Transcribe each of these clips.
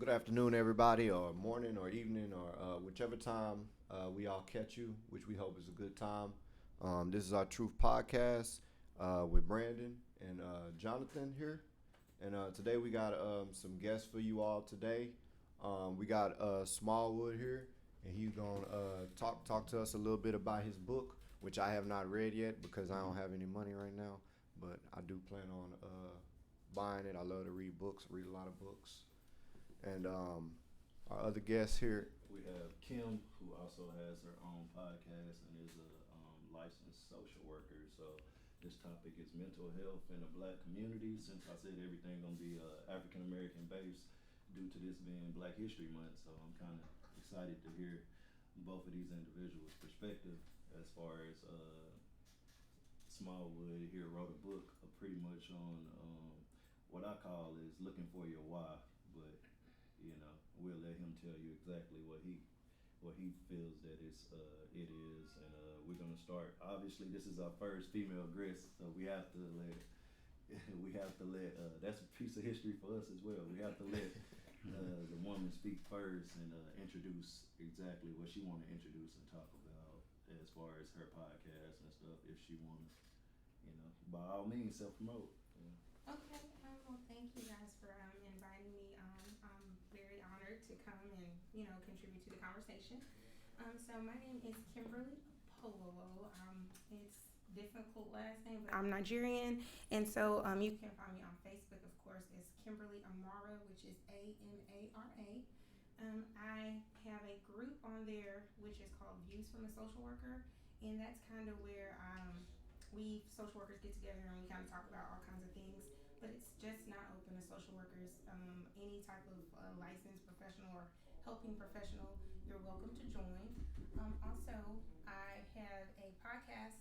Good afternoon, everybody, or morning, or evening, or whichever time we all catch you, which we hope is a good time. This is our Truth Podcast with Brandon and Jonathan here, and today we got some guests for you all today. We got Smallwood here, and he's gonna talk to us a little bit about his book, which I have not read yet because I don't have any money right now, but I do plan on buying it. I love to read books, read a lot of books. And our other guest here. We have Kim, who also has her own podcast and is a licensed social worker. So this topic is mental health in the Black community. Since I said everything gonna be African American based, due to this being Black History Month, so I'm kind of excited to hear both of these individuals' perspective as far as Smallwood here wrote a book pretty much on what I call is looking for your why, but we'll let him tell you exactly what he feels that it is, and we're gonna start. Obviously, this is our first female guest, so we have to let that's a piece of history for us as well. We have to let the woman speak first and introduce exactly what she want to introduce and talk about as far as her podcast and stuff. If she want to, by all means, self promote. Okay, well, thank you guys for inviting me. I'm very honored to come and contribute to the conversation. So my name is Kimberly Polo. It's difficult last name, but I'm Nigerian, and so you can find me on Facebook, of course, as Kimberly Amara, which is Amara. I have a group on there which is called Views from a Social Worker, and that's kind of where we social workers get together and we kind of talk about all kinds of things. But it's just not open to social workers. Any type of licensed professional or helping professional, you're welcome to join. Also, I have a podcast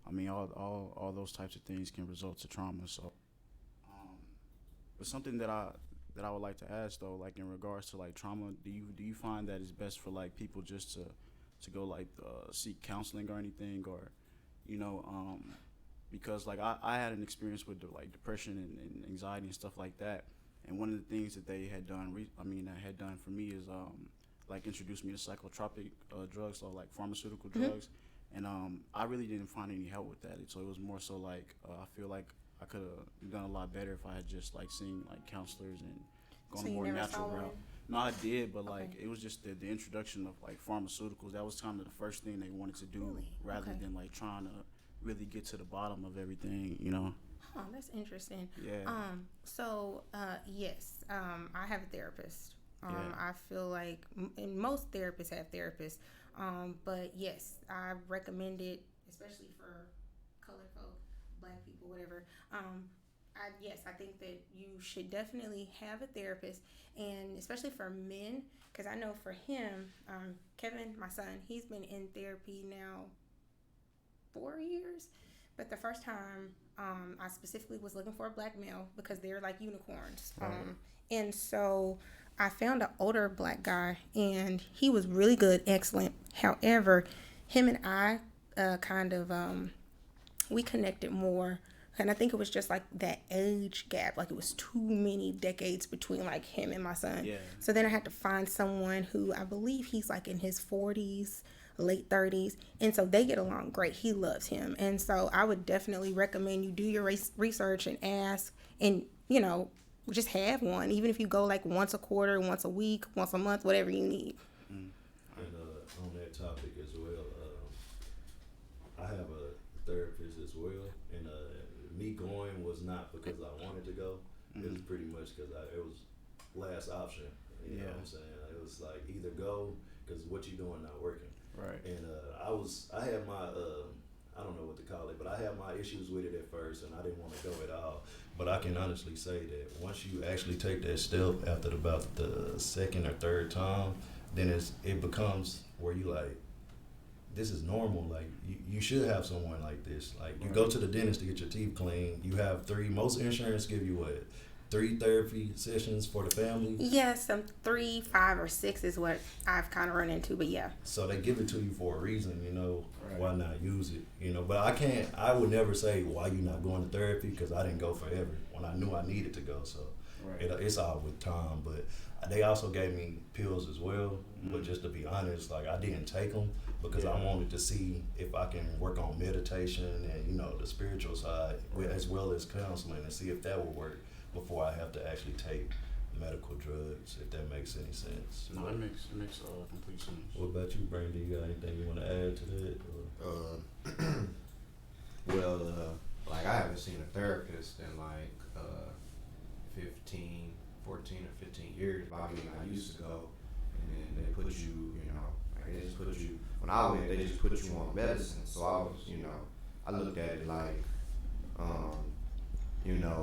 I mean, all those types of things can result to trauma. So, um, but something that I would like to ask though, like in regards to like trauma, do you find that it's best for like people just to go like seek counseling or anything, or you know, because like I had an experience with like depression and anxiety and stuff like that, and one of the things that they had done, that had done for me is like introduced me to psychotropic drugs or like pharmaceutical drugs, and I really didn't find any help with that. So it was more so like I feel like I could have done a lot better if I had just like seen like counselors and gone So a you more never natural saw one? route. No, I did, but like Okay. it was just the introduction of like pharmaceuticals. That was kind of the first thing they wanted to do, Really? rather Okay. than like trying to really get to the bottom of everything. You know? Oh, that's interesting. Yeah. Yes, I have a therapist. Yeah. I feel like, and most therapists have therapists. But yes, I recommend it, especially for colored folk, black people, whatever. I think that you should definitely have a therapist, and especially for men, because I know for him, Kevin, my son, he's been in therapy now 4 years. But the first time, I specifically was looking for a black male because they're like unicorns. Right. And so I found an older black guy, and he was really good, excellent. However, him and I we connected more. And I think it was just like that age gap. Like it was too many decades between like him and my son. Yeah. So then I had to find someone who I believe he's like in his 40s, late 30s. And so they get along great. He loves him. And so I would definitely recommend you do your research and ask and, just have one. Even if you go like once a quarter, once a week, once a month, whatever you need. And on that topic as well, I have a therapist as well, and me going was not because I wanted to go. It was pretty much because it was last option. You know what I'm saying? It was like either go because what you doing not working. Right. And I had my I don't know what to call it, but I had my issues with it at first, and I didn't want to go at all. But I can honestly say that once you actually take that step after about the second or third time, then it becomes where you like, this is normal. Like you should have someone like this. Like you go to the dentist to get your teeth cleaned. You have most insurance give you what, 3 therapy sessions for the family. Yes, 3, 5, or 6 is what I've kind of run into. But yeah. So they give it to you for a reason, Right. Why not use it, But I would never say why you not going to therapy because I didn't go forever when I knew I needed to go. So Right. it's all with time. But they also gave me pills as well. But just to be honest, like I didn't take them because I wanted to see if I can work on meditation and the spiritual side as well as counseling and see if that would work before I have to actually take medical drugs, if that makes any sense. No, it makes complete sense. What about you, Brandon? You got anything you want to add to that? Well, like I haven't seen a therapist in like 14 or 15 years. But I mean, I used to go, and then they put you, like they just put you. When I went, they just put you on medicine. So I was, I looked at it like,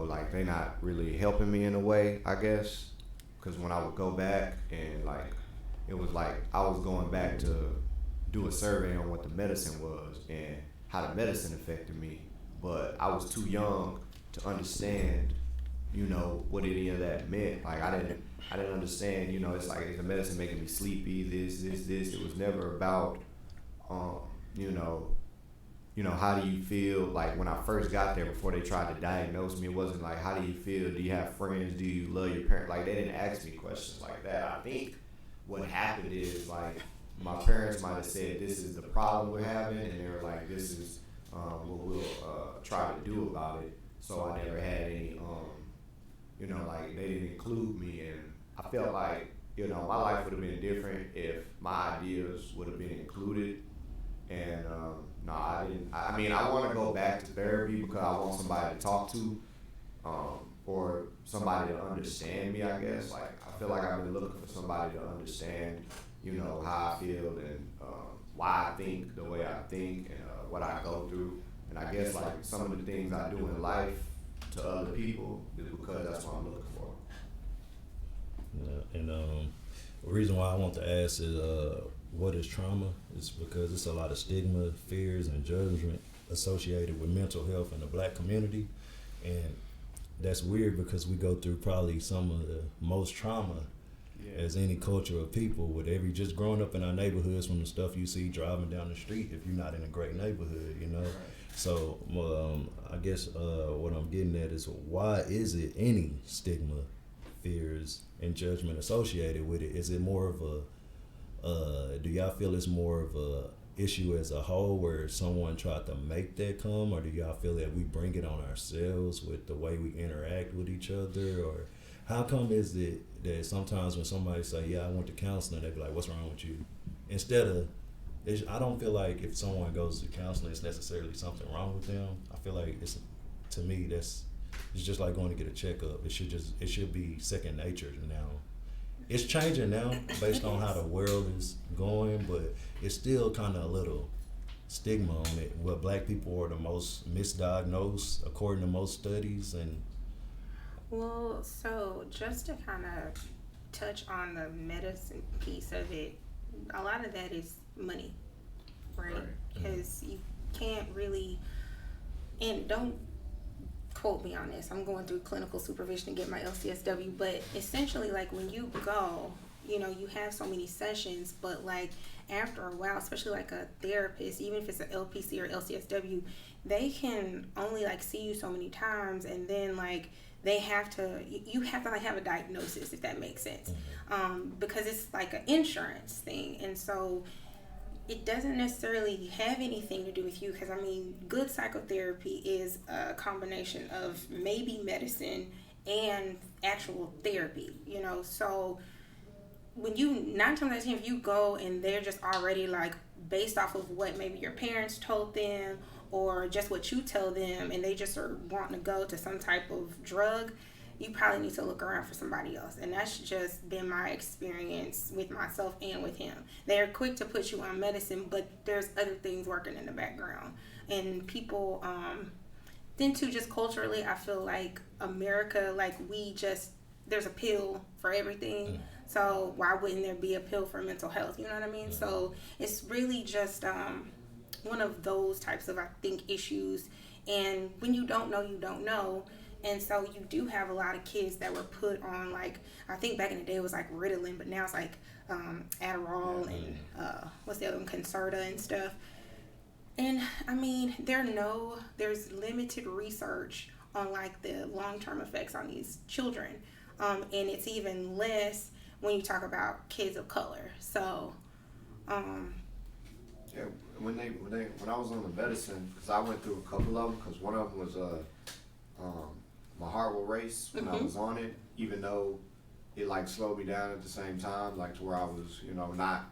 like they not really helping me in a way, I guess. Because when I would go back and like, it was like I was going back to do a survey on what the medicine was and how the medicine affected me. But I was too young to understand, what any of that meant. Like I didn't understand, it's like is the medicine making me sleepy, this. It was never about, how do you feel? Like when I first got there, before they tried to diagnose me, it wasn't like, how do you feel? Do you have friends? Do you love your parents? Like they didn't ask me questions like that. I think what happened is like my parents might have said, this is the problem we're having, and they were like, this is what we'll try to do about it. So I never had any, like they didn't include me, and I felt like, my life would have been different if my ideas would have been included. And no, I didn't. I mean, I want to go back to therapy because I want somebody to talk to, or somebody to understand me. I guess like I feel like I've been looking for somebody to understand, how I feel and why I think the way I think and what I go through. And I guess like some of the things I do in life to other people is because that's what I'm looking for. Yeah, and the reason why I want to ask is what is trauma? It's because it's a lot of stigma, fears, and judgment associated with mental health in the black community, and that's weird because we go through probably some of the most trauma as any culture of people, with every just growing up in our neighborhoods, from the stuff you see driving down the street if you're not in a great neighborhood, you know. Right. So I guess what I'm getting at is, why is it any stigma, fears, and judgment associated with it? Is it more of a do y'all feel it's more of a issue as a whole, where someone tried to make that come, or do y'all feel that we bring it on ourselves with the way we interact with each other? Or how come is it that sometimes when somebody say, yeah, I went to counseling, they be like, what's wrong with you? Instead of, I don't feel like if someone goes to counseling, it's necessarily something wrong with them. I feel like to me, it's just like going to get a checkup. It should be second nature now. It's changing now based on how the world is going, but it's still kind of a little stigma on it, where black people are the most misdiagnosed according to most studies. And Well, so just to kind of touch on the medicine piece of it, a lot of that is money, right? Right. Because you can't really, and don't quote me on this, I'm going through clinical supervision to get my LCSW, but essentially, like, when you go, you know, you have so many sessions, but like after a while, especially like a therapist, even if it's an LPC or LCSW, they can only like see you so many times, and then like you have to like have a diagnosis, if that makes sense, because it's like an insurance thing. And so it doesn't necessarily have anything to do with you, because I mean, good psychotherapy is a combination of maybe medicine and actual therapy, you know. So when you, 9 times out of 10, if you go and they're just already like based off of what maybe your parents told them or just what you tell them, and they just are wanting to go to some type of drug, you probably need to look around for somebody else. And that's just been my experience with myself and with him. They're quick to put you on medicine, but there's other things working in the background. And people, then too, just culturally, I feel like America, like there's a pill for everything. So why wouldn't there be a pill for mental health? You know what I mean? So it's really just one of those types of, I think, issues. And when you don't know, you don't know. And so you do have a lot of kids that were put on, like, I think back in the day it was like Ritalin, but now it's like Adderall and what's the other one, Concerta and stuff. And I mean, there's limited research on like the long-term effects on these children, and it's even less when you talk about kids of color. So Yeah, when I was on the medicine, because I went through a couple of them, because one of them was my heart will race when I was on it, even though it like slowed me down at the same time, like to where I was, you know, not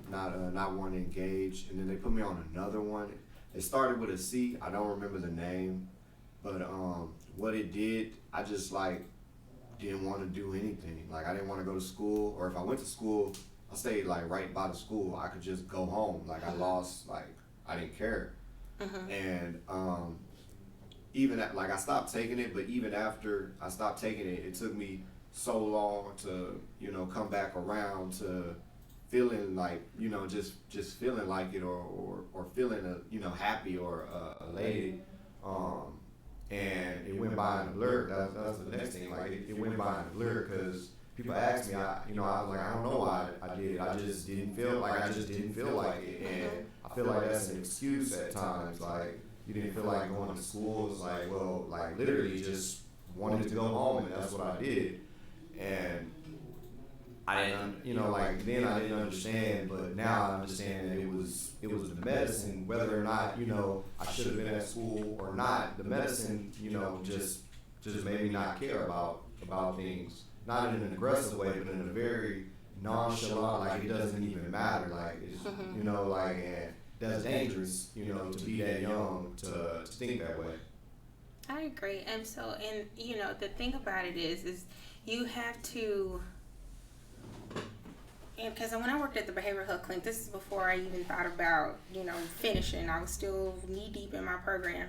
wanting to engage. And then they put me on another one. It started with a C. I don't remember the name, but what it did, I just like didn't want to do anything. Like, I didn't want to go to school, or if I went to school, I stayed like right by the school. I could just go home. Like, I didn't care. And even like I stopped taking it, but even after I stopped taking it, it took me so long to, you know, come back around to feeling like, you know, just feeling like it, or feeling you know, happy or elated. And it went by in a blur. That's the next thing. Like, it went by in a blur, because people asked me, I was like, I don't know why I did it. I just didn't feel like it. And I feel like that's an excuse at times. Like, you didn't feel like going to school. It's like, well, like, literally just wanted to go home, and that's what I did. And I didn't, you know, like, then I didn't understand, but now I understand that it was the medicine, whether or not, you know, I should have been at school or not. The medicine, you know, just made me not care about things, not in an aggressive way, but in a very nonchalant, like, it doesn't even matter, like, it's, you know, like, and that's dangerous, you know, to be that young to think that way. I agree. And so, and you know, the thing about it is you have to, and because when I worked at the behavioral health clinic, this is before I even thought about, you know, finishing. I was still knee deep in my program.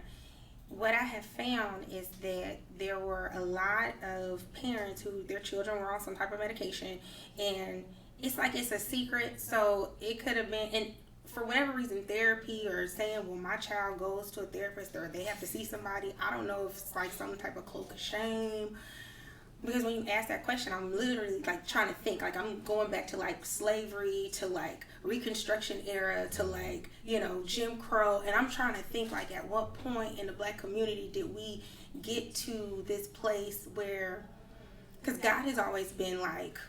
What I have found is that there were a lot of parents who their children were on some type of medication, and it's like it's a secret. So it could have been, and for whatever reason, therapy or saying, well, my child goes to a therapist or they have to see somebody, I don't know if it's like some type of cloak of shame. Because when you ask that question, I'm literally like trying to think, like I'm going back to like slavery, to like Reconstruction era, to like, you know, Jim Crow. And I'm trying to think like at what point in the Black community did we get to this place where, because God has always been like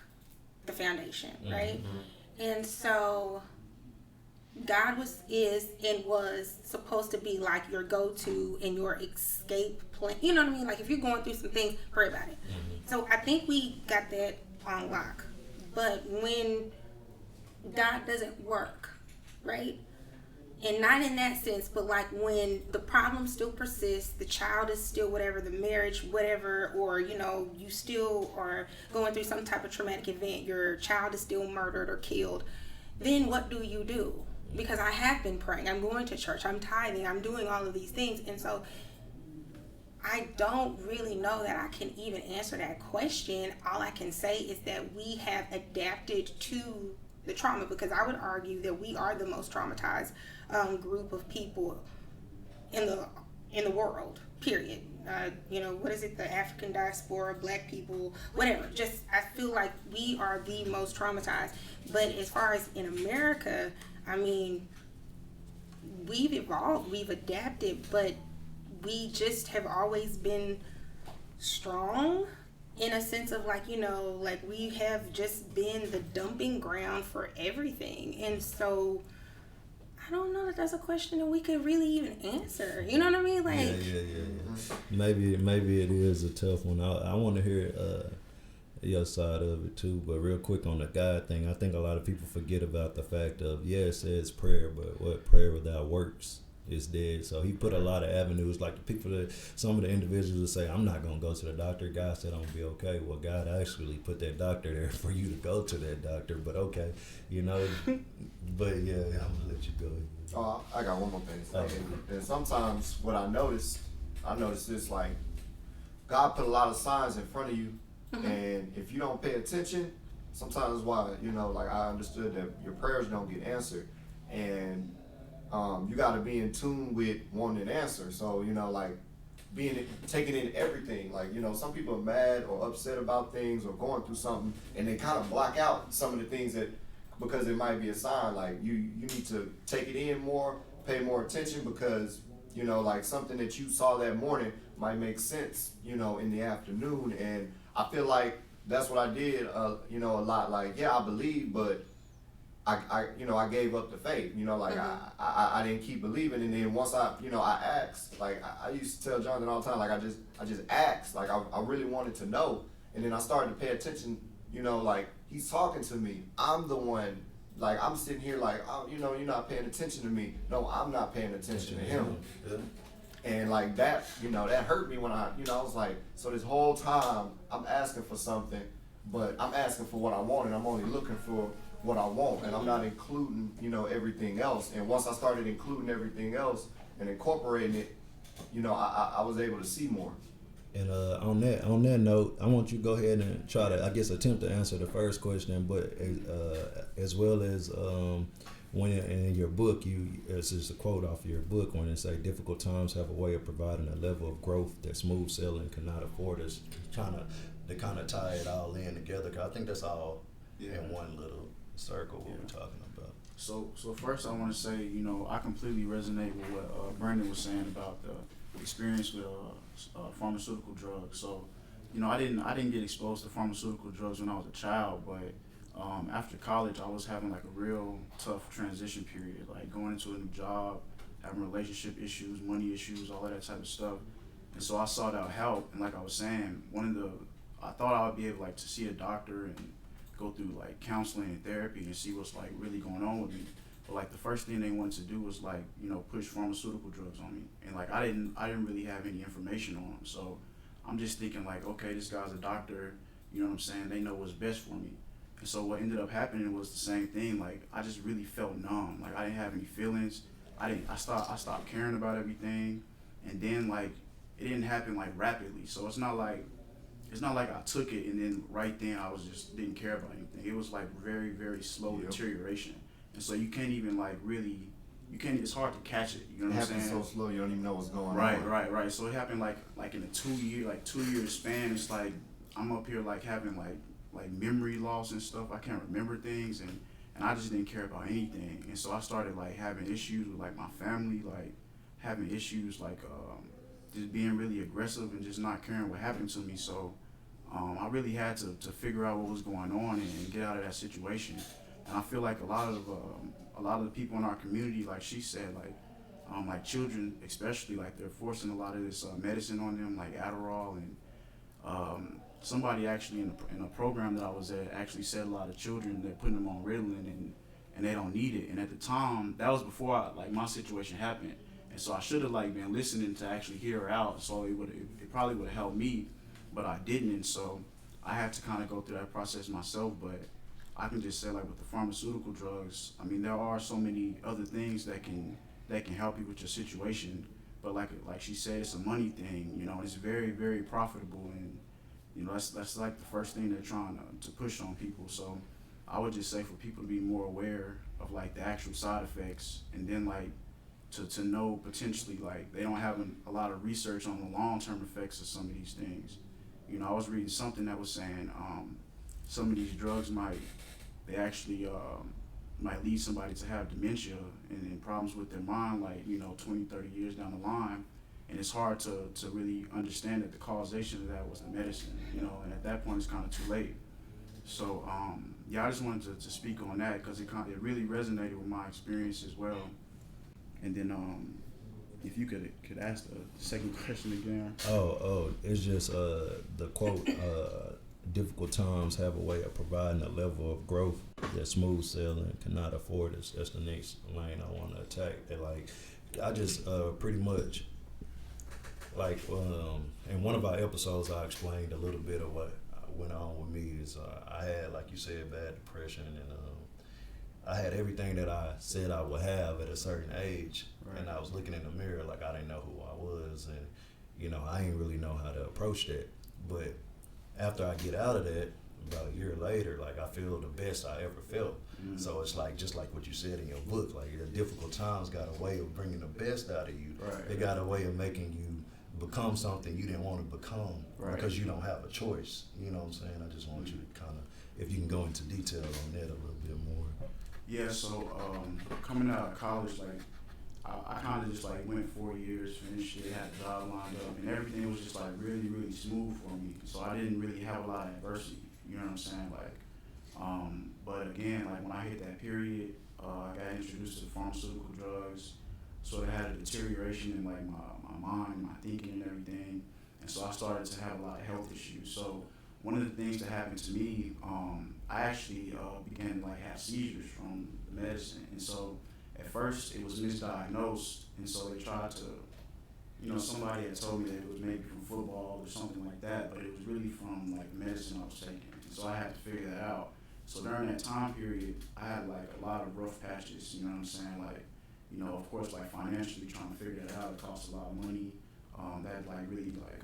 the foundation, right? And so God is and was supposed to be like your go-to and your escape plan. You know what I mean? Like if you're going through some things, pray about it. So I think we got that on lock. But when God doesn't work, right? And not in that sense, but like when the problem still persists, the child is still whatever, the marriage, whatever, or you know, you still are going through some type of traumatic event, your child is still murdered or killed, then what do you do? Because I have been praying, I'm going to church, I'm tithing, I'm doing all of these things, and so I don't really know that I can even answer that question. All I can say is that we have adapted to the trauma, because I would argue that we are the most traumatized group of people in the world. Period. You know, what is it? The African diaspora, Black people, whatever. Just I feel like we are the most traumatized. But as far as in America, I mean, we've evolved, we've adapted, but we just have always been strong in a sense of like, you know, like we have just been the dumping ground for everything. And so I don't know that that's a question that we could really even answer. You know what I mean? Like, Maybe it is a tough one. I want to hear your side of it too. But real quick on the God thing, I think a lot of people forget about the fact of, yeah, it says prayer, but what prayer without works is dead. So he put a lot of avenues, like the people that some of the individuals will say, I'm not gonna go to the doctor. God said I'm gonna be okay. Well, God actually put that doctor there for you to go to that doctor. But okay, you know. But yeah, I'm gonna let you go. Oh, I got one more thing to say. And sometimes what I notice this, like God put a lot of signs in front of you, and if you don't pay attention, sometimes why, you know, like I understood that your prayers don't get answered, and you got to be in tune with wanting an answer. So, you know, like taking in everything. Like, you know, some people are mad or upset about things or going through something, and they kind of block out some of the things that, because it might be a sign. Like you need to take it in more, pay more attention, because, you know, like something that you saw that morning might make sense, you know, in the afternoon. And I feel like that's what I did, you know, a lot. Like, yeah, I believe, but I you know, I gave up the faith, you know, like I didn't keep believing. And then once I asked, like I used to tell Jonathan all the time, like I just asked, like I really wanted to know. And then I started to pay attention, you know, like he's talking to me. I'm the one, like I'm sitting here like, oh, you know, you're not paying attention to me. No, I'm not paying attention to him. And like that, you know, that hurt me when I was like, so this whole time I'm asking for something, but I'm asking for what I want, and I'm only looking for what I want, and I'm not including, you know, everything else. And once I started including everything else and incorporating it, you know, I was able to see more. And on that note, I want you to go ahead and try to, I guess, attempt to answer the first question, but as well as when in your book, it's just a quote off your book when it say, difficult times have a way of providing a level of growth that smooth sailing cannot afford us. Trying to kind of tie it all in together, because I think that's all in one little circle what we're talking about. So first I want to say, you know, I completely resonate with what Brandon was saying about the experience with pharmaceutical drugs. So, you know, I didn't get exposed to pharmaceutical drugs when I was a child, but after college I was having like a real tough transition period, like going into a new job, having relationship issues, money issues, all of that type of stuff. And so I sought out help, and like I was saying, I thought I would be able like to see a doctor and go through like counseling and therapy and see what's like really going on with me. But like the first thing they wanted to do was like, you know, push pharmaceutical drugs on me. And like I didn't really have any information on them. So I'm just thinking like, okay, this guy's a doctor, you know what I'm saying? They know what's best for me. And so what ended up happening was the same thing. Like I just really felt numb. Like I didn't have any feelings. I stopped caring about everything. And then like it didn't happen like rapidly. So it's not like I took it and then right then I was just didn't care about anything. It was like very, very slow deterioration. and so you can't even like really, you can't. It's hard to catch it. You know It what I'm happens saying? so slow you don't even know what's going Right, on. right. So it happened like in a 2 year span. It's like I'm up here like having like memory loss and stuff. I can't remember things, and I just didn't care about anything. And so I started like having issues with like my family, like having issues like just being really aggressive and just not caring what happened to me. So I really had to figure out what was going on and get out of that situation. And I feel like a lot of the people in our community, like she said, like children especially, like they're forcing a lot of this medicine on them, like Adderall, and somebody actually in a program that I was at actually said a lot of children, they're putting them on Ritalin and they don't need it. And at the time, that was before like my situation happened, and so I should have like been listening to actually hear her out. So it probably would have helped me, but I didn't. And so I had to kind of go through that process myself. But I can just say like with the pharmaceutical drugs, I mean there are so many other things that can help you with your situation. But like she said, it's a money thing. You know, it's very very profitable, and you know that's like the first thing they're trying to push on people. So I would just say for people to be more aware of like the actual side effects, and then like to know potentially like they don't have a lot of research on the long-term effects of some of these things. You know, I was reading something that was saying some of these drugs they actually might lead somebody to have dementia and problems with their mind, like, you know, 20, 30 years down the line. And it's hard to really understand that the causation of that was the medicine, you know, and at that point it's kind of too late. So, yeah, I just wanted to speak on that because it really resonated with my experience as well. And then if you could ask the second question again. It's just the quote, difficult times have a way of providing a level of growth that smooth sailing cannot afford. That's the next lane I want to attack. That like, I just pretty much like in one of our episodes I explained a little bit of what went on with me. Is I had, like you said, bad depression, and I had everything that I said I would have at a certain age. Right. And I was looking in the mirror like I didn't know who I was, and you know I didn't really know how to approach that. But after I get out of that, about a year later, like I feel the best I ever felt. Mm-hmm. So it's like just like what you said in your book, like the difficult times got a way of bringing the best out of you. Right. They got a way of making you become something you didn't want to become, Right. because you don't have a choice. You know what I'm saying? I just want you to kind of, if you can go into detail on that a little bit more. Yeah, so coming out of college, like I kind of just like went 4 years, finished it, had a job lined up, and everything was just like really, really smooth for me. So I didn't really have a lot of adversity. You know what I'm saying? Like, but again, like when I hit that period, I got introduced to pharmaceutical drugs. So it had a deterioration in like my mind, my thinking, and everything. And so I started to have a lot of health issues. So one of the things that happened to me, I actually began to like have seizures from the medicine. And so at first it was misdiagnosed, and so they tried to, you know, somebody had told me that it was maybe from football or something like that, but it was really from like the medicine I was taking. And so I had to figure that out. So during that time period, I had like a lot of rough patches, you know what I'm saying? Like, you know, of course, like financially trying to figure that out, it costs a lot of money. That like really like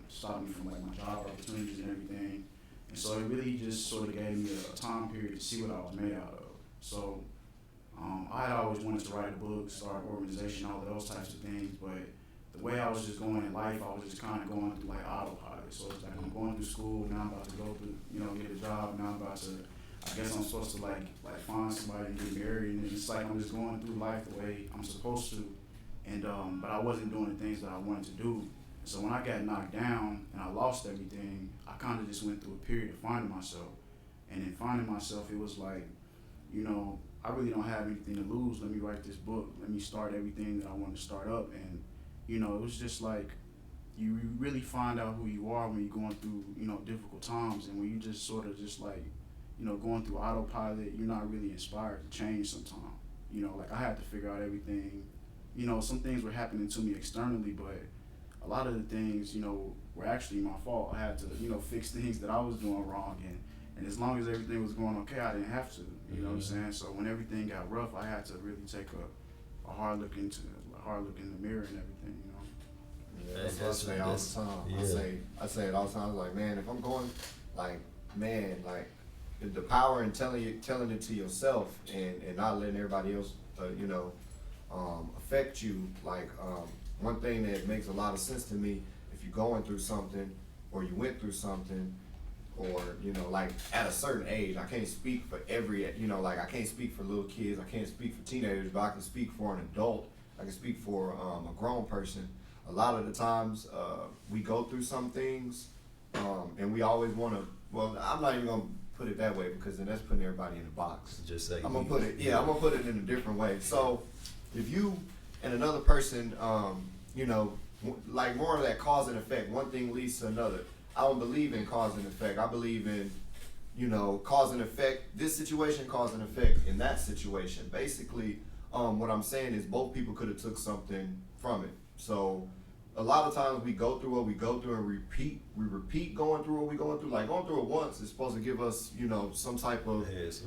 stopped me from like my job opportunities and everything. And so it really just sort of gave me a time period to see what I was made out of. So I had always wanted to write a book, start an organization, all of those types of things, but the way I was just going in life, I was just kind of going through like autopilot. So it's like I'm going through school, now I'm about to go through, you know, get a job, now I'm about to, I guess I'm supposed to like find somebody and get married, and it's like I'm just going through life the way I'm supposed to. And but I wasn't doing the things that I wanted to do. So when I got knocked down and I lost everything, I kind of just went through a period of finding myself. And in finding myself, it was like, you know, I really don't have anything to lose. Let me write this book. Let me start everything that I want to start up. And, you know, it was just like, you really find out who you are when you're going through, you know, difficult times. And when you just sort of just like, you know, going through autopilot, you're not really inspired to change sometimes. You know, like I had to figure out everything. You know, some things were happening to me externally, but a lot of the things, you know, were actually my fault. I had to, you know, fix things that I was doing wrong. And as long as everything was going okay, I didn't have to. You know what I'm saying? So when everything got rough, I had to really take a hard look in the mirror and everything, you know. Yeah, that's what I say all the time. Yeah. I say it all the time. I was like, man, if I'm going, like, man, like, the power in telling it to yourself and not letting everybody else, affect you. Like, one thing that makes a lot of sense to me, if you're going through something or you went through something, or, like at a certain age, I can't speak for every, like I can't speak for little kids, I can't speak for teenagers, but I can speak for an adult, I can speak for a grown person. A lot of the times, we go through some things, and we always want to, well, I'm not even going to put it that way, because then that's putting everybody in a box. Just say I'm gonna put it in a different way. So, if you and another person, like more of that cause and effect, one thing leads to another. I don't believe in cause and effect. I believe in, cause and effect. This situation, cause and effect in that situation. Basically, what I'm saying is both people could have took something from it. So, a lot of times we go through what we go through and we repeat going through what we're going through. Like, going through it once is supposed to give us, some type of heads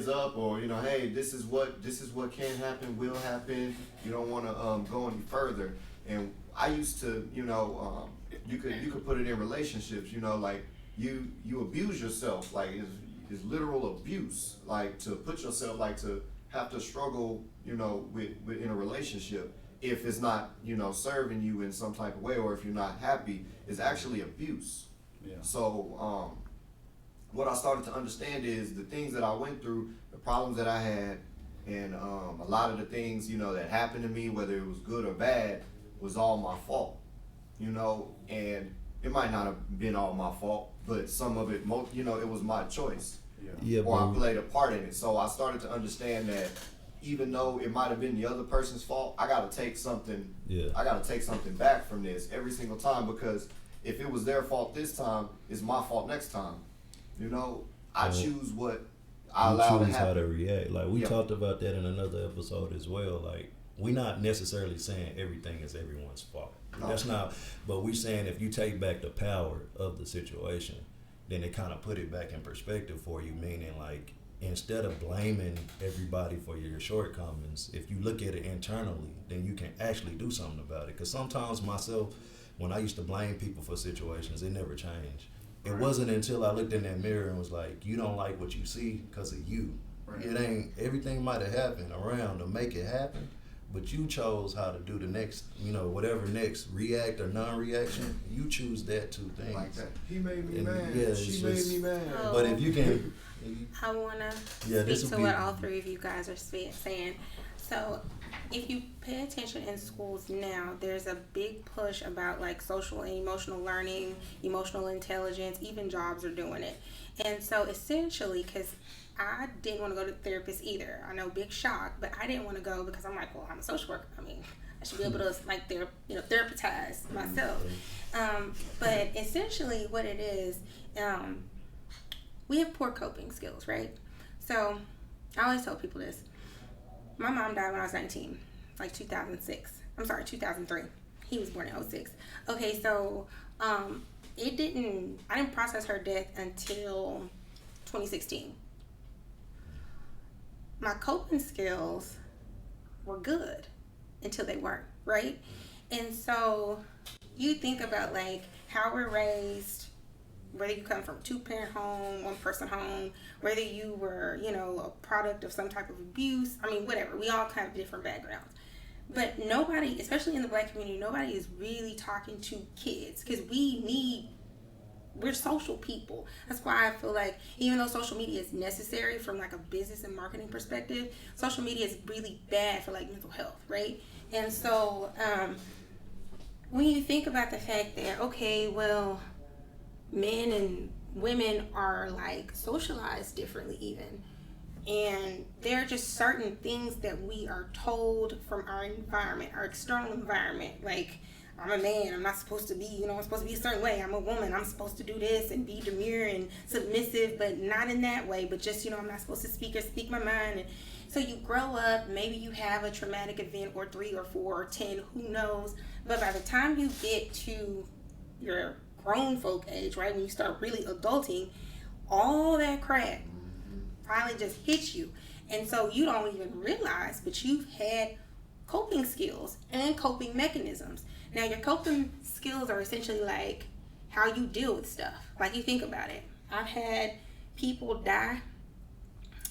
up, or hey, this is what can happen, will happen. You don't want to go any further. And I used to, you could put it in relationships. Like you abuse yourself. Like is literal abuse. Like to put yourself, like to have to struggle, with in a relationship. If it's not, serving you in some type of way, or if you're not happy, is actually abuse. Yeah. So, what I started to understand is the things that I went through, the problems that I had, and a lot of the things, that happened to me, whether it was good or bad, was all my fault. And it might not have been all my fault, but some of it, it was my choice. Yeah, Or I played a part in it. So I started to understand that even though it might have been the other person's fault, I gotta take something. Yeah. I gotta take something back from this every single time, because if it was their fault this time, it's my fault next time. I choose what I allow to choose how to happen. react. Like we Yeah. talked about that in another episode as well. Like we're not necessarily saying everything is everyone's fault. No. That's not. But we're saying if you take back the power of the situation, then it kind of put it back in perspective for you. Meaning, like, instead of blaming everybody for your shortcomings, if you look at it internally, then you can actually do something about it. Because sometimes myself, when I used to blame people for situations, it never changed. It wasn't until I looked in that mirror and was like, you don't like what you see because of you. Right. It ain't, everything might have happened around to make it happen, but you chose how to do the next, whatever next, react or non-reaction. You choose that two things. Like that. He made me And, mad. yeah, She it's made just- me mad. Oh. But if you can, I want yeah, to this speak would to be what all three of you guys are saying. So, if you pay attention in schools now, there's a big push about like social and emotional learning, emotional intelligence, even jobs are doing it. And so, essentially, because I didn't want to go to the therapist either. I know, big shock, but I didn't want to go because I'm like, well, I'm a social worker. I mean, I should be able to like therapize myself. But essentially, what it is, we have poor coping skills, right? So I always tell people this. My mom died when I was 19, like 2006. I'm sorry, 2003. He was born in 06. Okay, so I didn't process her death until 2016. My coping skills were good until they weren't, right? And so you think about like how we're raised, whether you come from a two-parent home, one-person home, whether you were, a product of some type of abuse. I mean, whatever. We all have different backgrounds. But nobody, especially in the Black community, nobody is really talking to kids because we're social people. That's why I feel like even though social media is necessary from like a business and marketing perspective, social media is really bad for like mental health, right? And so when you think about the fact that, okay, well, men and women are like socialized differently even, and there are just certain things that we are told from our environment, our external environment, like I'm a man, I'm not supposed to be, I'm supposed to be a certain way, I'm a woman, I'm supposed to do this and be demure and submissive, but not in that way, but just, I'm not supposed to speak my mind. And so you grow up, maybe you have a traumatic event or 3 or 4 or 10, who knows, but by the time you get to your grown folk age, right, when you start really adulting, all that crap finally just hits you. And so you don't even realize, but you've had coping skills and coping mechanisms. Now your coping skills are essentially like how you deal with stuff. Like you think about it. I've had people die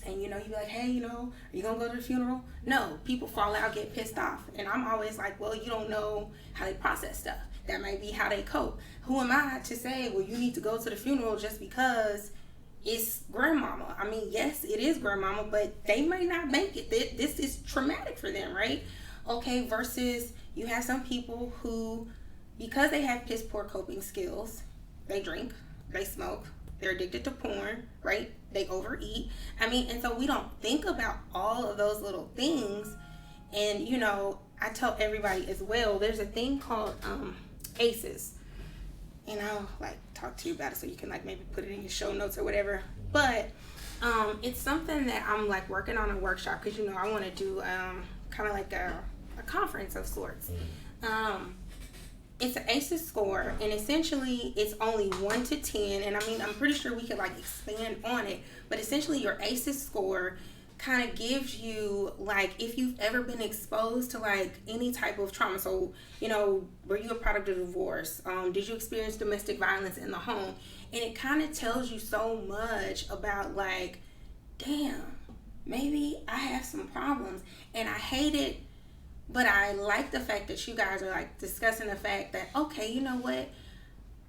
and you be like, hey, are you gonna go to the funeral? No, people fall out, get pissed off, and I'm always like, well, you don't know how they process stuff. That might be how they cope. Who am I to say, well, you need to go to the funeral just because it's grandmama? I mean, yes, it is grandmama, but they may not make it. This is traumatic for them, right? Okay, versus you have some people who, because they have piss poor coping skills, they drink, they smoke, they're addicted to porn, right? They overeat. I mean, and so we don't think about all of those little things. And, I tell everybody as well, there's a thing called ACEs. And I'll, talk to you about it so you can, maybe put it in your show notes or whatever. But it's something that I'm, working on a workshop because, I want to do kind of like a conference of sorts. It's an ACEs score, and essentially it's only 1 to 10, and I mean, I'm pretty sure we could expand on it, but essentially your ACEs score kind of gives you if you've ever been exposed to any type of trauma. So, were you a product of divorce? Did you experience domestic violence in the home? And it kind of tells you so much about damn, maybe I have some problems, and I hate it. But I like the fact that you guys are discussing the fact that, okay, you know what?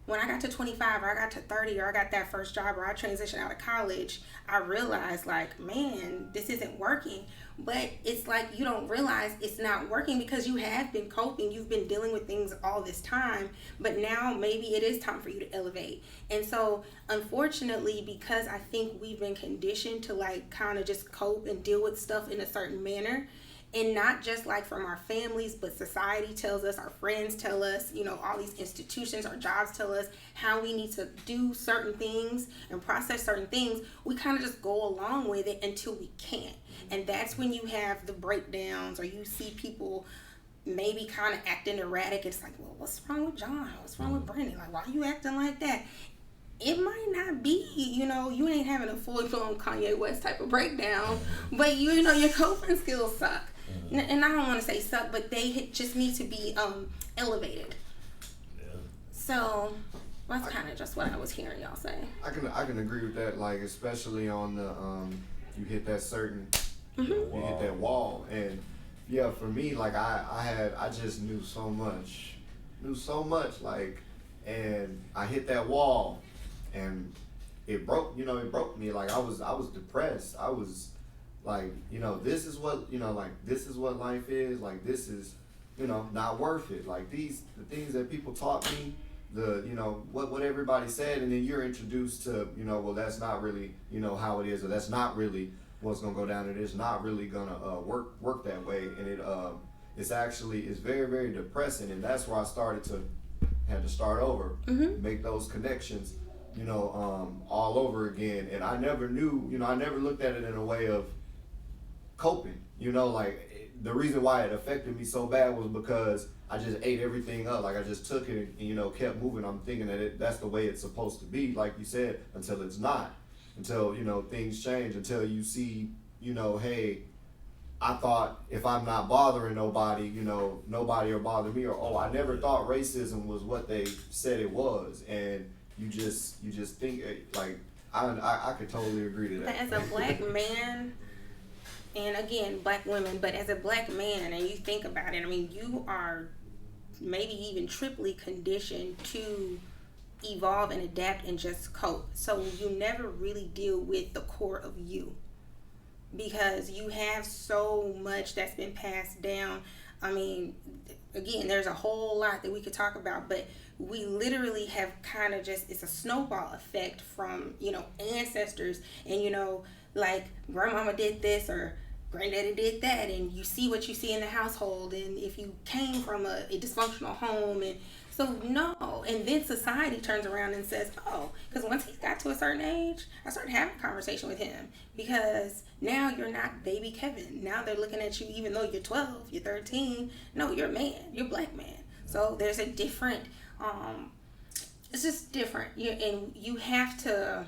When I got to 25 or I got to 30 or I got that first job or I transitioned out of college, I realized man, this isn't working. But it's you don't realize it's not working because you have been coping. You've been dealing with things all this time. But now maybe it is time for you to elevate. And so, unfortunately, because I think we've been conditioned to kind of just cope and deal with stuff in a certain manner, and not just from our families, but society tells us, our friends tell us, all these institutions, our jobs tell us how we need to do certain things and process certain things. We kind of just go along with it until we can't. And that's when you have the breakdowns, or you see people maybe kind of acting erratic. It's well, what's wrong with John? What's wrong with Brandon? Why are you acting like that? It might not be, you ain't having a full-blown Kanye West type of breakdown, but your coping skills suck. And I don't want to say suck, but they just need to be elevated. Yeah. So that's kind of just what I was hearing y'all say. I can agree with that. Especially on the you hit that certain you hit that wall, and yeah, for me, I just knew so much, and I hit that wall, and it broke. It broke me. I was depressed. I was. This is what, this is what life is. This is, not worth it. The things that people taught me, what everybody said, and then you're introduced to, well, that's not really, how it is, or that's not really what's gonna go down. It is not really gonna work that way, and it's very, very depressing, and that's where I had to start over, make those connections, all over again. And I never knew, I never looked at it in a way of coping, the reason why it affected me so bad was because I just ate everything up. I just took it and, kept moving. I'm thinking that that's the way it's supposed to be, like you said, until it's not, until, things change, until you see, hey, I thought if I'm not bothering nobody, nobody will bother me, or, oh, I never thought racism was what they said it was. And you just think I could totally agree to that. As a black man, and again, black women, but as a black man, and you think about it, I mean, you are maybe even triply conditioned to evolve and adapt and just cope. So you never really deal with the core of you, because you have so much that's been passed down. I mean, again, there's a whole lot that we could talk about, but we literally have kind of just, it's a snowball effect from, ancestors, and, grandmama did this or granddaddy did that, and you see what you see in the household, and if you came from a dysfunctional home, and so no, and then society turns around and says, oh, because once he got to a certain age, I started having a conversation with him, because now you're not baby Kevin. Now they're looking at you, even though you're 12, you're 13, no, you're a man, you're a black man. So there's a different, it's just different. And you have to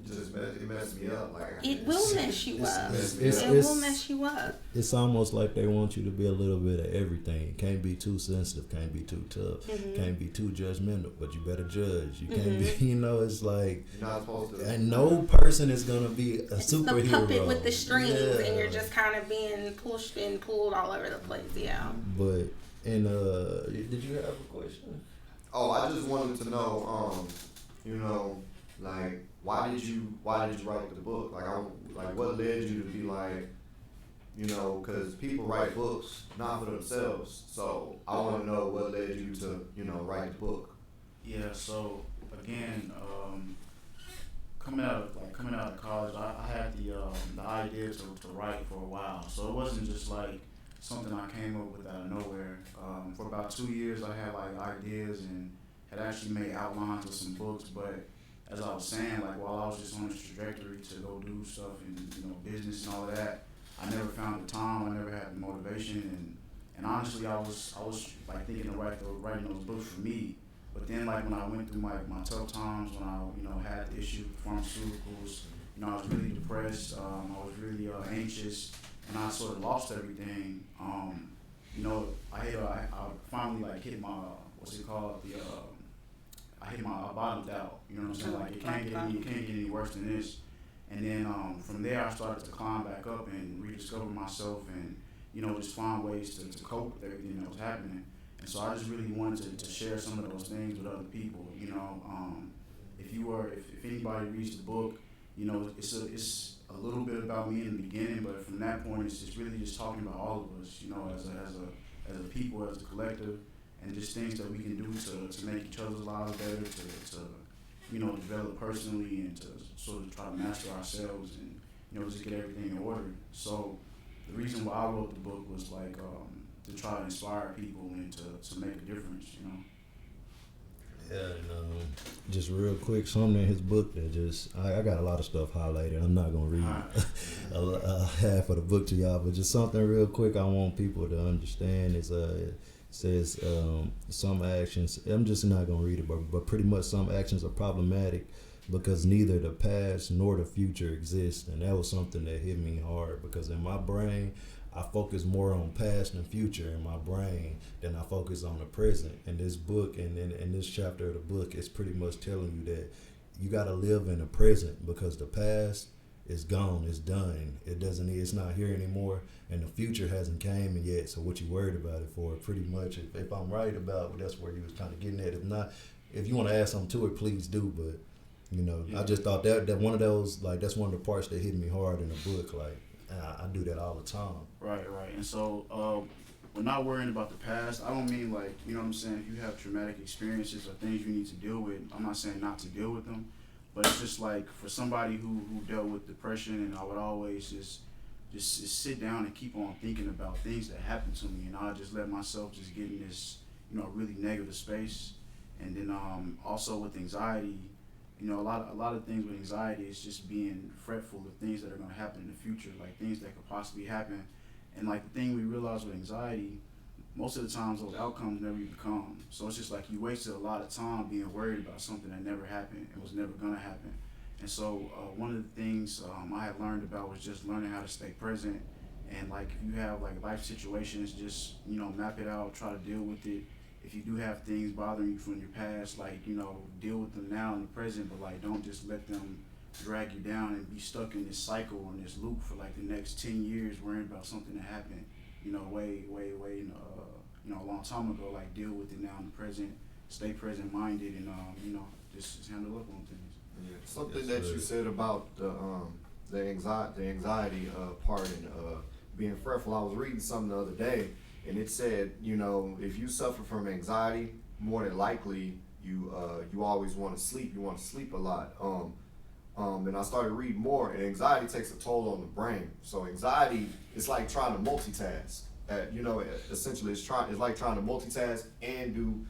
It messed me up. Like It will mess you up. it's- It will mess you up. It's almost like they want you to be a little bit of everything. Can't be too sensitive. Can't be too tough. Can't be too judgmental. But you better judge. You can't be. You know, it's like. you're not supposed to. And no person is gonna be a It's superhero. the puppet with the strings, Yeah. and you're just kind of being pushed and pulled all over the place. Yeah. But did you have a question? Oh, I just wanted to know, you know, like why did you write the book? Like what led you to be like, you know, because people write books not for themselves. So I want to know what led you to, you know, write the book. Yeah, so again, coming out of college, I had the idea to write for a while. So it wasn't just like something I came up with out of nowhere. For about 2 years, I had like ideas and had actually made outlines of some books. But as I was saying, like while I was just on this trajectory to go do stuff and business and all of that, I never found the time. I never had the motivation, and honestly, I was like thinking of writing those books for me. But then, like when I went through my tough times, when I had the issue with pharmaceuticals, I was really depressed. I was really anxious, and I sort of lost everything. I finally like hit my I hit my bottomed out. You know what I'm saying? Like it can't get any worse than this. And then from there, I started to climb back up and rediscover myself, and just find ways to cope with everything that was happening. And so I just really wanted to share some of those things with other people. If anybody reads the book, it's a little bit about me in the beginning, but from that point, it's really just talking about all of us, as a people, as a collective, and just things that we can do to make each other's lives better, to develop personally, and to sort of try to master ourselves, and just get everything in order. So the reason why I wrote the book was like to try to inspire people and to make a difference. Yeah, and just real quick, something in his book that I got a lot of stuff highlighted. I'm not gonna read half of the book to y'all, but just something real quick I want people to understand is it says some actions. I'm just not gonna read it, but pretty much some actions are problematic because neither the past nor the future exist, and that was something that hit me hard because in my brain, I focus more on past and future in my brain than I focus on the present. And this book and in this chapter of the book, it's pretty much telling you that you got to live in the present because the past is gone, it's done. It's not here anymore, and the future hasn't came yet. So what you worried about it for? Pretty much, if I'm right about, that's where you was kind of getting at. If not, if you want to add something to it, please do. But I just thought that one of those, like, that's one of the parts that hit me hard in the book. Like, I do that all the time. Right. And so we're not worrying about the past. I don't mean like, if you have traumatic experiences or things you need to deal with, I'm not saying not to deal with them, but it's just like for somebody who dealt with depression, and I would always just sit down and keep on thinking about things that happened to me, and I just let myself just get in this, really negative space. And then also with anxiety, a lot of things with anxiety is just being fretful of things that are going to happen in the future, like things that could possibly happen. And like the thing we realize with anxiety, most of the times those outcomes never even come. So it's just like you wasted a lot of time being worried about something that never happened and was never going to happen. And so one of the things I had learned about was just learning how to stay present. And like if you have like life situations, just map it out, try to deal with it. If you do have things bothering you from your past, like, deal with them now in the present, but like don't just let them drag you down and be stuck in this cycle or in this loop for like the next 10 years worrying about something that happened, way a long time ago. Like deal with it now in the present, stay present minded, and just handle up on things. Yeah. Something that you said about the anxiety part and being fretful. I was reading something the other day, and it said, if you suffer from anxiety, more than likely you always want to sleep. You want to sleep a lot. And I started reading more, and anxiety takes a toll on the brain. So anxiety is like trying to multitask. Essentially, it's like trying to multitask and do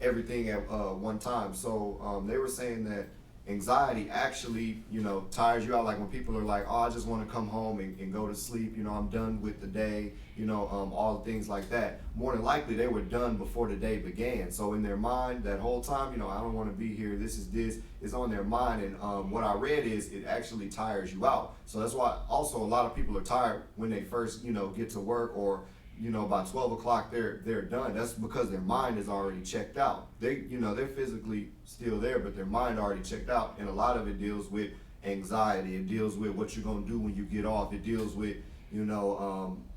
everything at one time. So they were saying that anxiety actually, tires you out. Like when people are like, oh, I just want to come home and go to sleep, I'm done with the day, all things like that. More than likely, they were done before the day began. So in their mind, that whole time, I don't want to be here, this is on their mind. And what I read is it actually tires you out. So that's why also a lot of people are tired when they first, get to work, or by 12 o'clock they're done. That's because their mind is already checked out. They're physically still there, but their mind already checked out. And a lot of it deals with anxiety. It deals with what you're gonna do when you get off. It deals with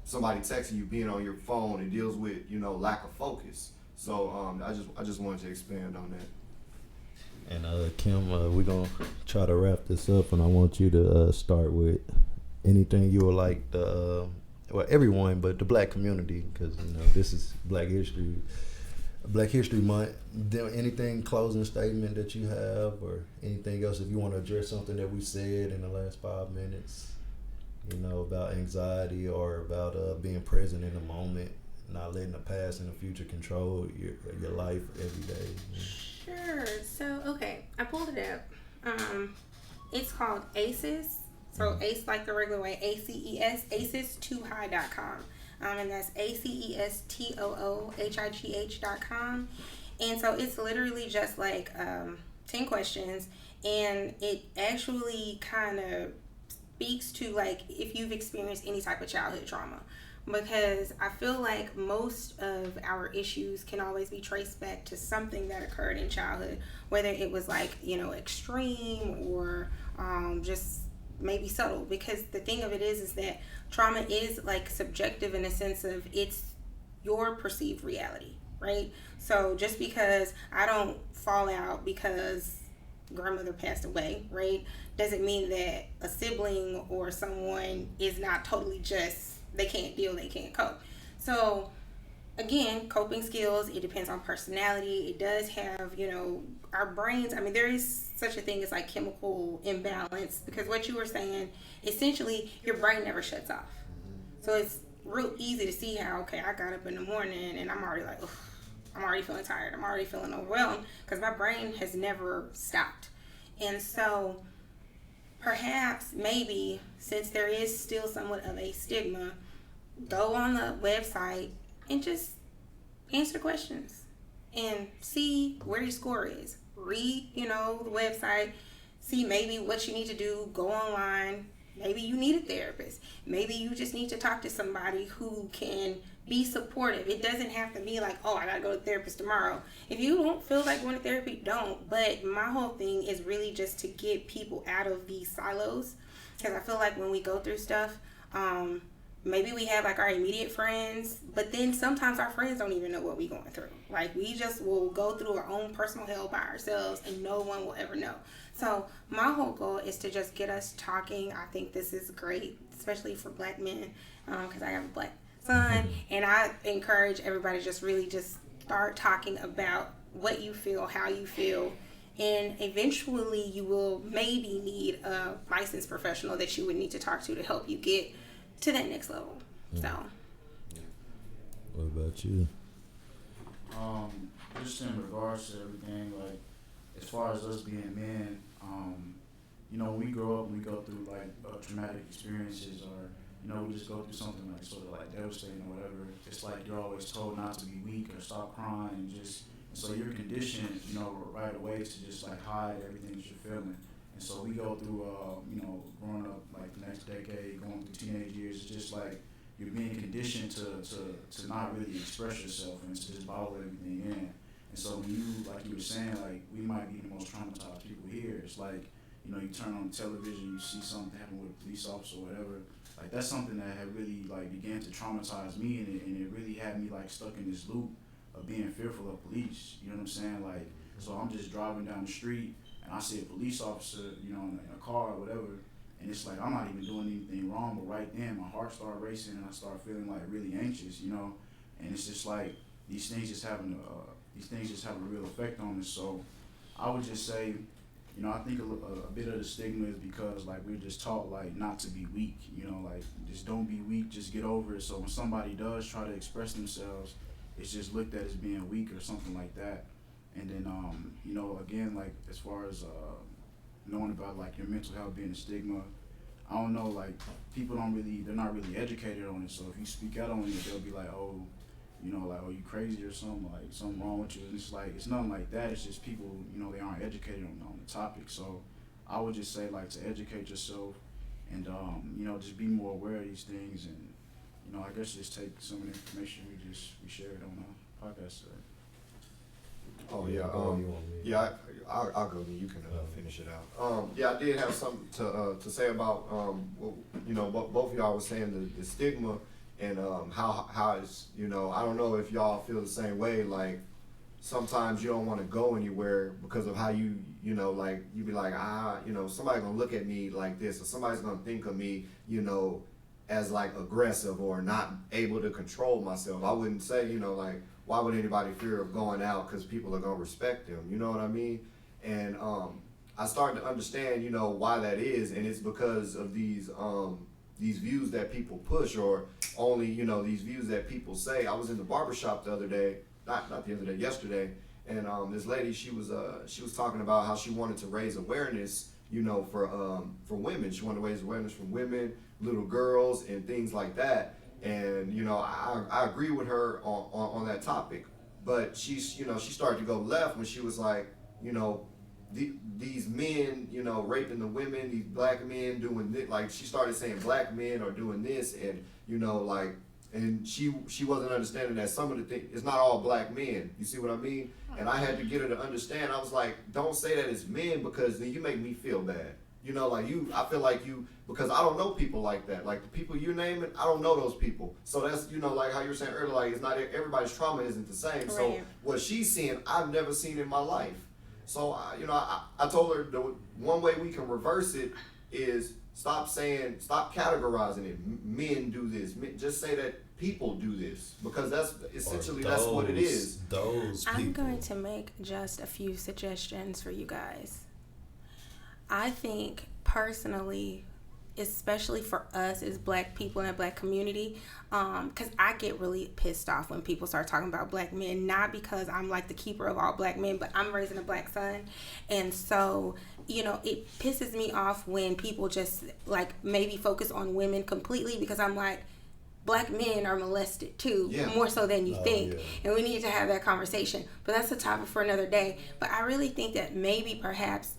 somebody texting you, being on your phone. It deals with lack of focus. So I just wanted to expand on that. And Kim, we're gonna try to wrap this up, and I want you to start with anything you would like to. Well, everyone, but the Black community, because this is Black History Month. Anything closing statement that you have, or anything else, if you want to address something that we said in the last 5 minutes, about anxiety, or about being present in the moment, not letting the past and the future control your life every day. Sure. So, okay, I pulled it up. It's called ACES. So ACE, like the regular way, ACES, ACES2high.com. And that's ACESTOOHIGH.com. And so it's literally just like 10 questions. And it actually kind of speaks to like if you've experienced any type of childhood trauma. Because I feel like most of our issues can always be traced back to something that occurred in childhood, whether it was like, extreme or just maybe subtle. Because the thing of it is that trauma is like subjective in a sense of it's your perceived reality, right? So just because I don't fall out because grandmother passed away, right, doesn't mean that a sibling or someone is not totally just, they can't deal, they can't cope. So again, coping skills, it depends on personality. It does have, our brains, there is such a thing as like chemical imbalance, because what you were saying, essentially your brain never shuts off. So it's real easy to see how, okay, I got up in the morning and I'm already like, ugh, I'm already feeling tired, I'm already feeling overwhelmed, because my brain has never stopped. And so perhaps, maybe, since there is still somewhat of a stigma, go on the website and just answer the questions and see where your score is. Read, the website, see maybe what you need to do, go online. Maybe you need a therapist. Maybe you just need to talk to somebody who can be supportive. It doesn't have to be like, oh, I gotta go to the therapist tomorrow. If you don't feel like going to therapy, don't. But my whole thing is really just to get people out of these silos, because I feel like when we go through stuff, maybe we have like our immediate friends, but then sometimes our friends don't even know what we're going through. Like we just will go through our own personal hell by ourselves and no one will ever know. So my whole goal is to just get us talking. I think this is great, especially for Black men, because I have a Black son, and I encourage everybody to just really just start talking about what you feel, how you feel, and eventually you will maybe need a licensed professional that you would need to talk to help you get to that next level. So what about you? Just in regards to everything, like as far as us being men, when we grow up and we go through like traumatic experiences, or we just go through something like sort of like devastating or whatever, it's like you're always told not to be weak or stop crying, and so you're conditioned, right away to just like hide everything that you're feeling. And so we go through, growing up like the next decade, going through teenage years, it's just like you're being conditioned to not really express yourself and to just bottle everything in. And so when you, like you were saying, like we might be the most traumatized people here. It's like, you turn on television, you see something happen with a police officer or whatever. Like that's something that had really like began to traumatize me, and it really had me like stuck in this loop of being fearful of police. You know what I'm saying? Like, so I'm just driving down the street and I see a police officer, in a car or whatever, and it's like I'm not even doing anything wrong, but right then my heart started racing and I started feeling like really anxious, and it's just like these things just have a real effect on us. So I would just say, I think a bit of the stigma is because like we're just taught like not to be weak, like just don't be weak, just get over it. So when somebody does try to express themselves, it's just looked at as being weak or something like that. And then again, like as far as knowing about like your mental health being a stigma. I don't know, like they're not really educated on it. So if you speak out on it, they'll be like, oh, like, oh, you crazy or something, like something wrong with you. And it's like, it's nothing like that. It's just people, they aren't educated on the topic. So I would just say like to educate yourself and, just be more aware of these things. And, I guess just take some of the information we shared on the podcast today. Oh yeah, you want me? yeah. I'll go. Then you can finish it out. Yeah, I did have something to say about both of y'all was saying the stigma and how it's I don't know if y'all feel the same way. Like sometimes you don't want to go anywhere because of how you like you be like somebody gonna look at me like this, or somebody's gonna think of me as like aggressive or not able to control myself. I wouldn't say like, why would anybody fear of going out because people are gonna respect them? You know what I mean? And I started to understand, why that is, and it's because of these views that people push, or only these views that people say. I was in the barbershop the other day, not the other day, yesterday, and this lady, she was talking about how she wanted to raise awareness, for women. She wanted to raise awareness for women, little girls, and things like that. And I agree with her on that topic, but she started to go left when she was like, these men, raping the women, these black men doing this. Like she started saying black men are doing this, and and she wasn't understanding that some of the things, it's not all black men. You see what I mean? And I had to get her to understand. I was like, don't say that it's men, because then you make me feel bad. I feel like because I don't know people like that. Like the people you're naming, I don't know those people. So that's, like how you were saying earlier, like it's not, everybody's trauma isn't the same. Right. So what she's seeing, I've never seen in my life. So, I told her the one way we can reverse it is stop categorizing it. Men do this. Just say that people do this, because that's essentially that's what it is. Those people. I'm going to make just a few suggestions for you guys. I think personally, especially for us as black people in the black community, because I get really pissed off when people start talking about black men, not because I'm like the keeper of all black men, but I'm raising a black son. And so, it pisses me off when people just like maybe focus on women completely, because I'm like, black men are molested too, more so than you think. Yeah. And we need to have that conversation. But that's a topic for another day. But I really think that maybe perhaps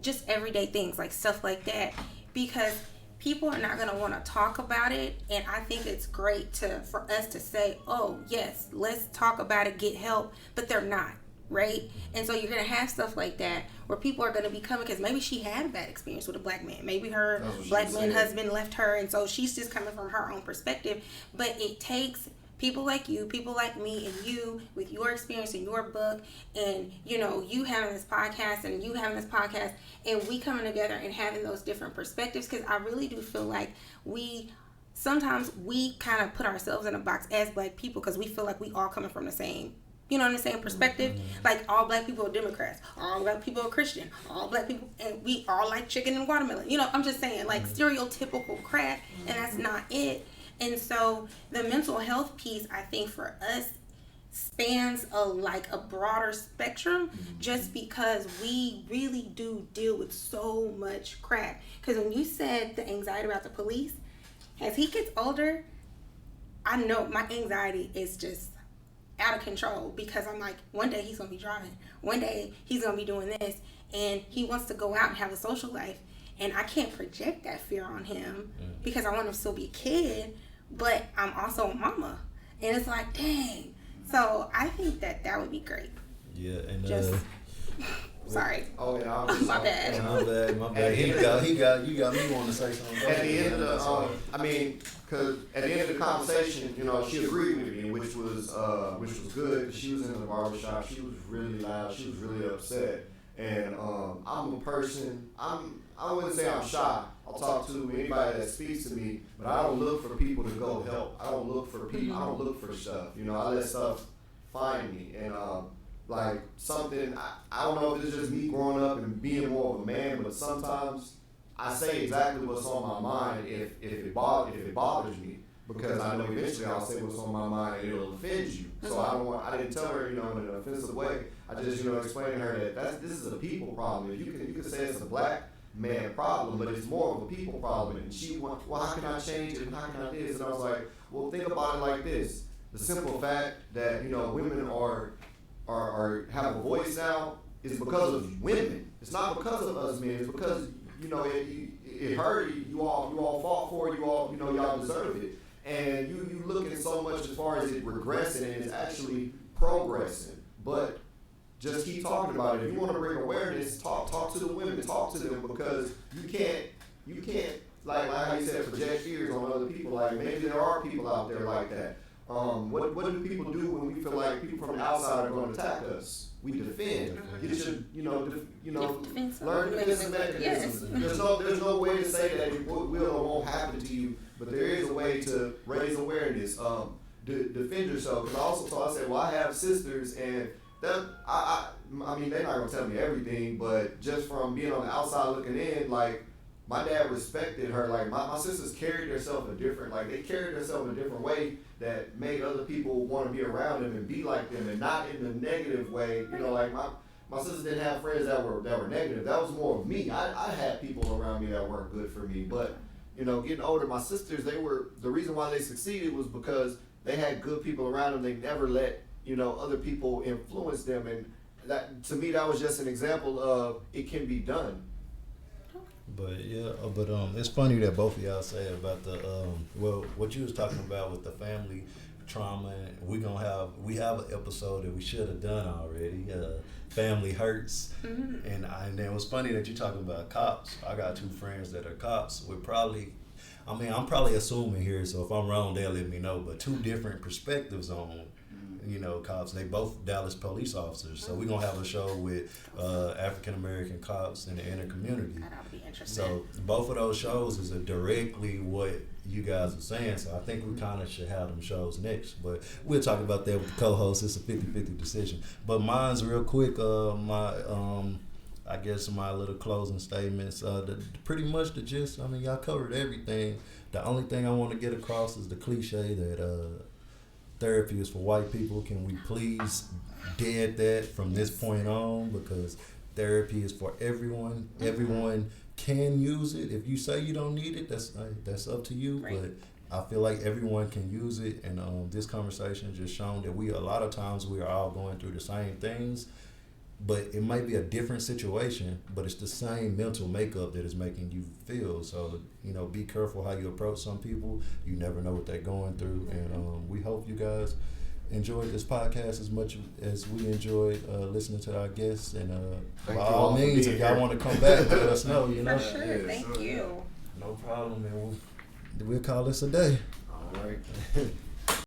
just everyday things like stuff like that, because people are not going to want to talk about it. And I think it's great for us to say, oh yes, let's talk about it, get help, but they're not, right? And so you're going to have stuff like that where people are going to be coming because maybe she had a bad experience with a black man, maybe her black man husband left her, and so she's just coming from her own perspective. But it takes people like you, people like me, and you with your experience in your book, and you having this podcast and you having this podcast, and we coming together and having those different perspectives, because I really do feel like sometimes we kind of put ourselves in a box as black people because we feel like we all coming from the same the same perspective. Mm-hmm. Like all black people are Democrats, all black people are Christian, all black people, and we all like chicken and watermelon. I'm just saying, like stereotypical crap, and that's not it. And so the mental health piece, I think for us, spans a broader spectrum, just because we really do deal with so much crap. Because when you said the anxiety about the police, as he gets older, I know my anxiety is just out of control, because I'm like, one day he's going to be driving, one day he's going to be doing this, and he wants to go out and have a social life. And I can't project that fear on him because I want him to still be a kid, but I'm also a mama. And it's like, dang. So I think that would be great. Yeah, and sorry. Oh yeah, my bad. My bad. You got me wanting to say something. At the end of the, because at the end of the conversation, she agreed with me, which was good. She was in the barbershop. She was really loud. She was really upset. And I'm a person. I wouldn't say I'm shy. I'll talk to anybody that speaks to me, but I don't look for people to go help. I don't look for people. I don't look for stuff. I let stuff find me. And like something, I don't know if it's just me growing up and being more of a man, but sometimes I say exactly what's on my mind if it bothers me. because I know eventually I'll say what's on my mind and it'll offend you. So I didn't tell her, in an offensive way. I just, explained to her that this is a people problem. You can say it's a black man problem, but it's more of a people problem. And she went, well, how can I change it? And how can I this? And I was like, well, think about it like this. The simple fact that, women are have a voice now is because of women. It's not because of us men. It's because, it hurt you all fought for it, y'all deserve it. And you looking so much as far as it regressing, and it's actually progressing. But just keep talking about it. If you want to bring awareness, talk to the women, talk to them, because you can't like how you said, project fears on other people. Like, maybe there are people out there like that. What do people do when we feel like people from the outside are going to attack us? We defend. Learn defensive mechanisms. Yes. There's no way to say that it will or won't happen to you, but there is a way to raise awareness. Defend yourself. Because I said, well, I have sisters, and that I mean, they're not gonna tell me everything, but just from being on the outside looking in, like, my dad respected her. Like, my sisters carried themselves a different way that made other people want to be around them and be like them, and not in the negative way. Like my sisters didn't have friends that were negative. That was more of me. I had people around me that weren't good for me. But getting older, my sisters, the reason why they succeeded was because they had good people around them. They never let other people influence them, and that, to me, that was just an example of it can be done. But it's funny that both of y'all say about the what you was talking about with the family trauma. We have an episode that we should have done already. Family hurts, and it was funny that you're talking about cops. I got two friends that are cops. I'm probably assuming here, so if I'm wrong, they'll let me know. But two different perspectives on cops. They both Dallas police officers. So we're going to have a show with African American cops in the inner community. That'll be interesting. So both of those shows is directly what you guys are saying. So I think we kind of should have them shows next. But we'll talk about that with the co-host. It's a 50-50 decision. But mine's real quick. I guess my little closing statements. Pretty much the gist. I mean, y'all covered everything. The only thing I want to get across is the cliche that therapy is for white people. Can we please dead that from this point on? Because therapy is for everyone. Everyone can use it. If you say you don't need it, that's up to you. Right. But I feel like everyone can use it. And this conversation just shown that a lot of times we are all going through the same things. But it might be a different situation, but it's the same mental makeup that is making you feel. So, be careful how you approach some people. You never know what they're going through. And we hope you guys enjoyed this podcast as much as we enjoyed listening to our guests. And by all means, if y'all want to come back, let us know. For sure. Thank you. No problem. And we'll call this a day. All right.